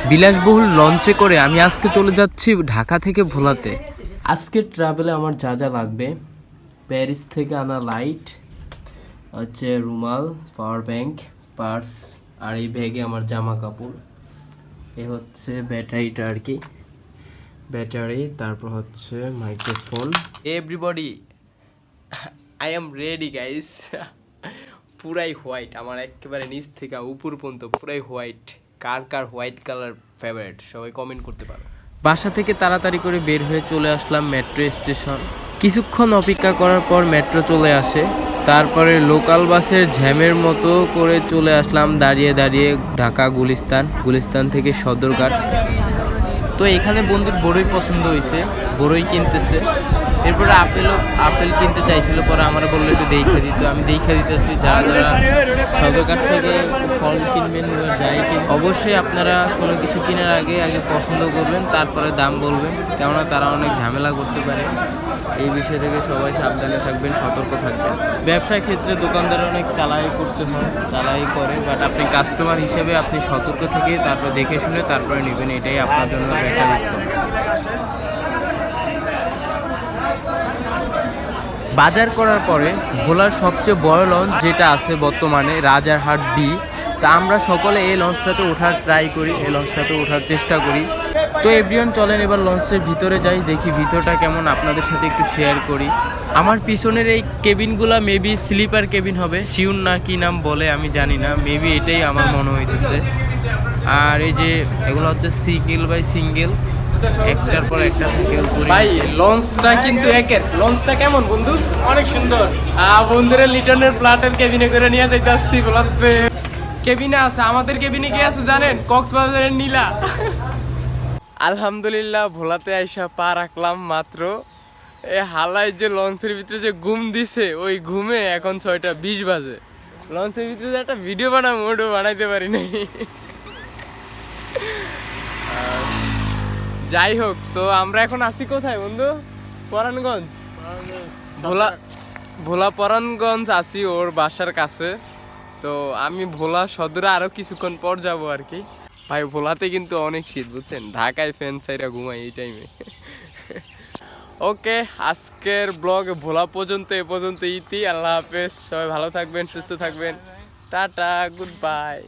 বিলাসবহুল লঞ্চে করে আমি আজকে চলে যাচ্ছি ঢাকা থেকে ভোলাতে। আজকের ট্রাভেলে আমার যা যা লাগবে, প্যারিস থেকে আনা লাইট, হচ্ছে রুমাল, পাওয়ার ব্যাংক, পার্স, আর এই ব্যাগে আমার জামা কাপড়, এ হচ্ছে ব্যাটারিটা আর কি, ব্যাটারি, তারপর হচ্ছে microphone. Everybody, I am ready guys. পুরাই হোয়াইট, আমার একেবারে নিচ থেকে উপর পর্যন্ত পুরাই হোয়াইট। কার কার হোয়াইট কালার ফেভারিট সবাই কমেন্ট করতে পারো। বাসা থেকে তাড়াতাড়ি করে বের হয়ে চলে আসলাম মেট্রো স্টেশন। কিছুক্ষণ অপেক্ষা করার পর মেট্রো চলে আসে। তারপরে লোকাল বাসের জ্যামের মতো করে চলে আসলাম দাঁড়িয়ে দাঁড়িয়ে ঢাকা গুলিস্তান থেকে সদরঘাট। তো এখানে বন্ধুর বড়ই পছন্দ হয়েছে, বড়ই কিনতেছে। এরপরে আপেল কিনতে চাইছিল, পরে আমার বললো একটু দেখে দিত, আমি দেখে দিতেছি। যারা সদরঘাট থেকে ফল কিনবেন বা যাই অবশ্যই আপনারা কোনো কিছু কেনার আগে পছন্দ করবেন, তারপরে দাম বলবেন, কেননা তারা অনেক ঝামেলা করতে পারে। এই বিষয় থেকে সবাই সাবধানে থাকবেন, সতর্ক থাকবেন। ব্যবসার ক্ষেত্রে দোকানদার অনেক চালাই করতে হয়, চালাই করে, বাট আপনি কাস্টমার হিসেবে আপনি সতর্ক থেকে তারপরে দেখে শুনে তারপরে নেবেন, এটাই আপনার জন্য বেটার উত্তম। বাজার করার পরে ভোলার সবচেয়ে বড় লঞ্চ যেটা আছে বর্তমানে, রাজারহাট বি, তা আমরা সকলে এই লঞ্চটাতে ওঠার ট্রাই করি, এই লঞ্চটাতে ওঠার চেষ্টা করি। তো এভরিওয়ান চলেন এবার লঞ্চের ভিতরে যাই, দেখি ভিতরটা কেমন, আপনাদের সাথে একটু শেয়ার করি। আমার পিছনের এই কেবিনগুলা মেবি স্লিপার কেবিন হবে, শিউন না কি নাম বলে আমি জানি না, মেবি এটাই আমার মনে হইতেছে। আর এই যে এগুলো হচ্ছে সিঙ্গেল বাই সিঙ্গেল, একটার পর একটা ভাই। লঞ্চটা কিন্তু একের লঞ্চটা কেমন বন্ধু? অনেক সুন্দর। বন্ধুরা লিটনের প্লাটের কেবিনে করে নিয়ে যাইতে আসছি বলাতে। কেবিনে আছে, আমাদের কেবিনে কি আছে জানেন? কক্সবাজারের নীলা। আলহামদুলিল্লাহ ভোলাতে আইসা পা রাখলাম মাত্র। এ হালাই যে লঞ্চের ভিতরে যে ঘুম দিছে, ওই ঘুমে এখন 6:20 বাজে। লঞ্চের ভিতরে যে একটা ভিডিও বানাবো, ওটাও বানাইতে পারি নাই। যাই হোক, তো আমরা এখন আসি কোথায় বন্ধু? পরাণগঞ্জ, ভোলা পরাণগঞ্জ আসি ওর বাসার কাছে। তো আমি ভোলা সদরে আরো কিছুক্ষণ পর যাব আর কি। ভাই ভোলাতে কিন্তু অনেক শীত বুঝছেন, ঢাকায় ফ্যান সাইরা ঘুমাই এই টাইমে। ওকে, আজকের ব্লগ ভোলা পর্যন্ত, এ পর্যন্ত ইতি। আল্লাহ হাফেজ, সবাই ভালো থাকবেন, সুস্থ থাকবেন, টাটা, গুড বাই।